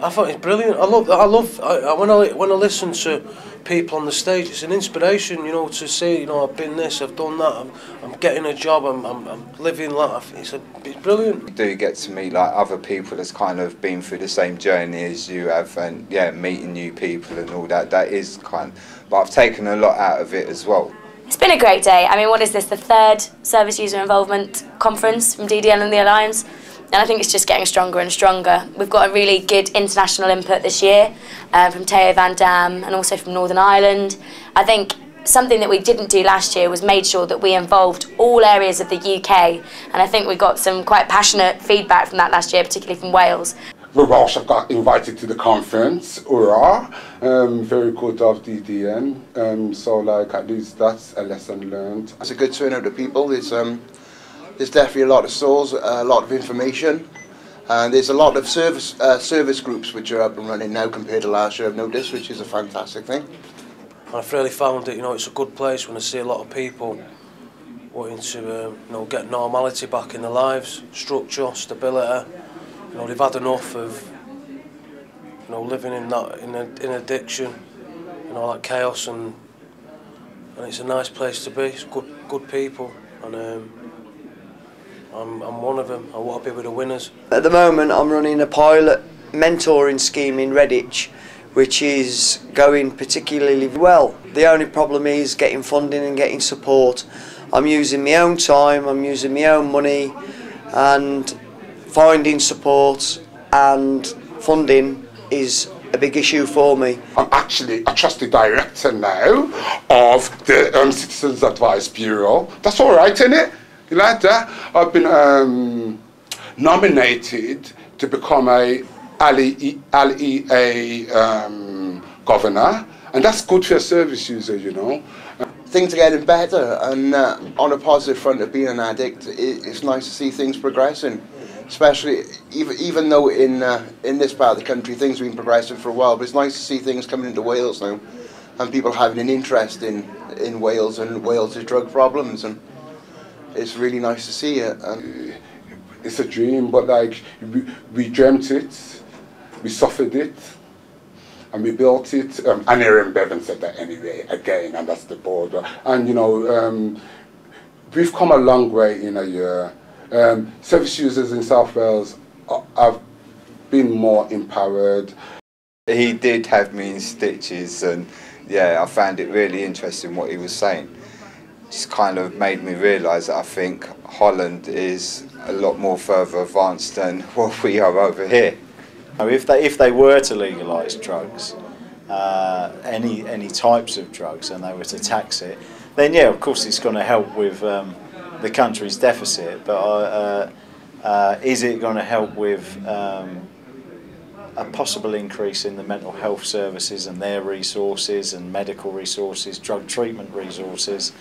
I thought it's brilliant. When I listen to people on the stage, it's an inspiration, you know, to say, you know, I've been this, I've done that, I'm getting a job, I'm living life. It's brilliant. You do get to meet like other people that's kind of been through the same journey as you have, and yeah, meeting new people and all that. That is kind. But I've taken a lot out of it as well. It's been a great day. I mean, what is this, the third Service User Involvement Conference from DDL and the Alliance? And I think it's just getting stronger and stronger. We've got a really good international input this year from Theo van Dam and also from Northern Ireland. I think something that we didn't do last year was made sure that we involved all areas of the UK. And I think we got some quite passionate feedback from that last year, particularly from Wales. The Welsh have got invited to the conference, hurrah, very good of DDN, so like at least that's a lesson learned. It's a good turnout of people. There's definitely a lot of souls, a lot of information, and there's a lot of service groups which are up and running now compared to last year, I've noticed, which is a fantastic thing. I've really found it, you know, it's a good place when I see a lot of people wanting to, you know, get normality back in their lives, structure, stability. You know, they've had enough of, you know, living in that in addiction, you know, like chaos, and it's a nice place to be. It's good people, and I'm one of them. I want to be with the winners. At the moment, I'm running a pilot mentoring scheme in Redditch, which is going particularly well. The only problem is getting funding and getting support. I'm using my own time, I'm using my own money, and finding support and funding is a big issue for me. I'm actually a trusted director now of the Citizens Advice Bureau. That's all right, isn't it? You like that? I've been nominated to become a LEA governor, and that's good for a service user, you know. Things are getting better, and on a positive front of being an addict, it's nice to see things progressing. Especially, even though in this part of the country things have been progressing for a while, but it's nice to see things coming into Wales now, and people having an interest in Wales and Wales' drug problems, and it's really nice to see it. It's a dream, but like we dreamt it, we suffered it, and we built it. And Aaron Bevan said that anyway, again, and that's the border. And you know, we've come a long way in a year. Service users in South Wales have been more empowered. He did have me in stitches, and yeah, I found it really interesting what he was saying. Just kind of made me realise that I think Holland is a lot more further advanced than what we are over here. If they were to legalise drugs, any types of drugs, and they were to tax it, then yeah, of course it's going to help with the country's deficit, but is it going to help with a possible increase in the mental health services and their resources and medical resources, drug treatment resources?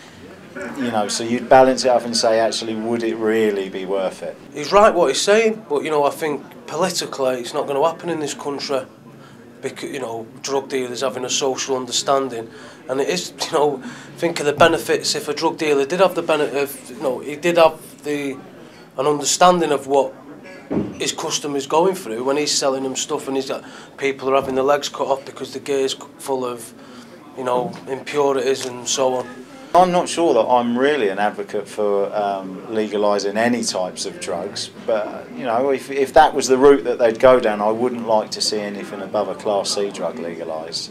You know, so you'd balance it up and say, actually, would it really be worth it? He's right what he's saying, but you know, I think politically it's not going to happen in this country, because, you know, drug dealers having a social understanding, and it is, you know, think of the benefits if a drug dealer did have the benefit, you know, he did have an understanding of what his customer's going through when he's selling them stuff, and he's got people are having their legs cut off because the gear's full of, you know, impurities and so on. I'm not sure that I'm really an advocate for legalising any types of drugs, but you know, if that was the route that they'd go down, I wouldn't like to see anything above a Class C drug legalised.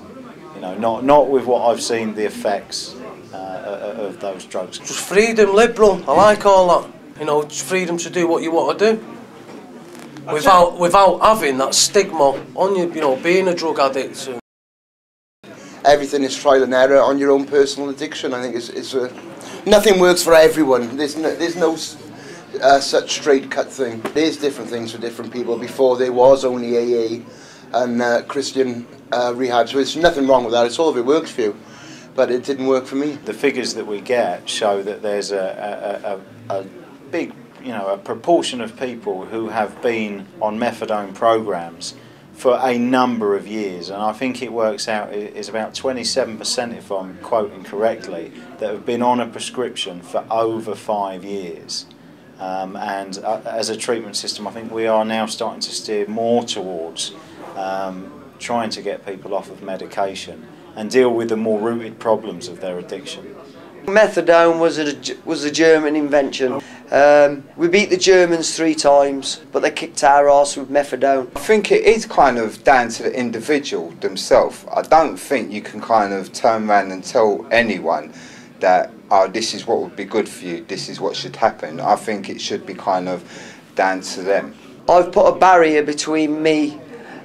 You know, not with what I've seen the effects of those drugs. Just freedom, liberal. I like all that. You know, just freedom to do what you want to do, without having that stigma on you. You know, being a drug addict. Everything is trial and error on your own personal addiction. I think nothing works for everyone. There's no such straight cut thing. There's different things for different people. Before there was only AA and Christian rehab, so there's nothing wrong with that. It's all if it works for you, but it didn't work for me. The figures that we get show that there's a big, you know, a proportion of people who have been on methadone programs for a number of years, and I think it works out is about 27%, if I'm quoting correctly, that have been on a prescription for over 5 years. And as a treatment system, I think we are now starting to steer more towards trying to get people off of medication and deal with the more rooted problems of their addiction. Methadone was a German invention. We beat the Germans 3 times, but they kicked our arse with methadone. I think it is kind of down to the individual themselves. I don't think you can kind of turn around and tell anyone that, oh, this is what would be good for you, this is what should happen. I think it should be kind of down to them. I've put a barrier between me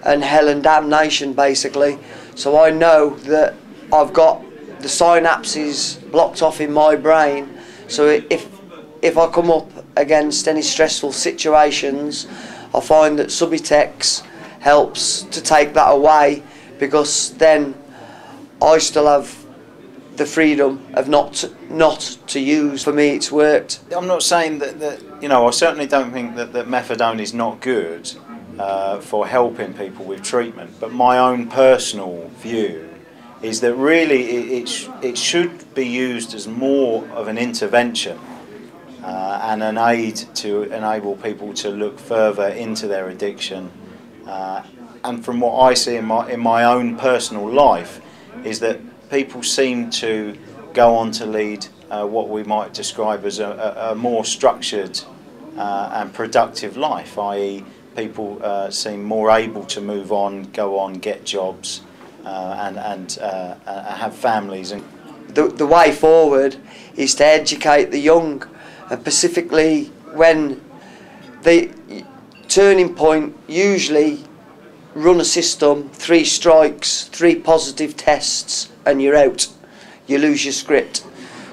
and hell and damnation, basically, so I know that I've got the synapses blocked off in my brain, so if I come up against any stressful situations, I find that Subutex helps to take that away, because then I still have the freedom of not to use. For me, it's worked. I'm not saying that you know, I certainly don't think that methadone is not good for helping people with treatment, but my own personal view is that really it should be used as more of an intervention and an aid to enable people to look further into their addiction. And from what I see in my own personal life, is that people seem to go on to lead what we might describe as a more structured and productive life, i.e. people seem more able to move on, go on, get jobs, and have families. And the way forward is to educate the young, and specifically when the turning point, usually run a system, 3 strikes, 3 positive tests, and you're out. You lose your script.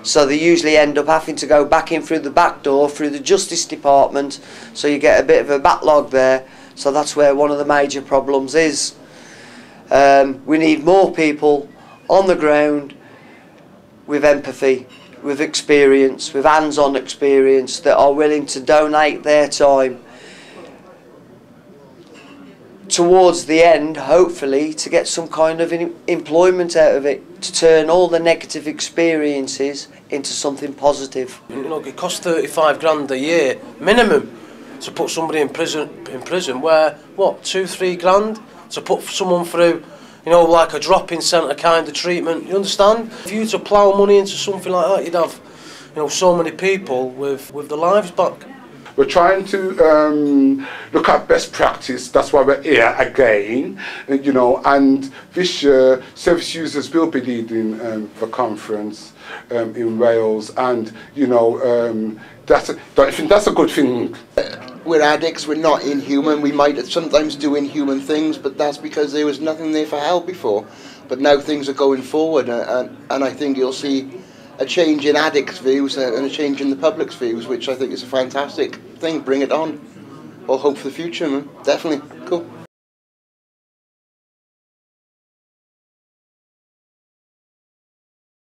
So they usually end up having to go back in through the back door, through the Justice Department, so you get a bit of a backlog there. So that's where one of the major problems is. We need more people on the ground with empathy, with experience, with hands-on experience, that are willing to donate their time towards the end, hopefully, to get some kind of employment out of it, to turn all the negative experiences into something positive. You know, it costs 35 grand a year minimum to put somebody in prison where, what, 2-3 grand to put someone through, you know, like a drop-in centre kind of treatment. You understand? If you were to plough money into something like that, you'd have, you know, so many people with their lives back. We're trying to look at best practice. That's why we're here again, you know. And this year, service users will be leading the conference in Wales, and you know, don't you think that's a good thing? We're addicts. We're not inhuman. We might sometimes do inhuman things, but that's because there was nothing there for help before. But now things are going forward, and I think you'll see a change in addicts' views and a change in the public's views, which I think is a fantastic thing. Bring it on. All hope for the future, man. Definitely. Cool.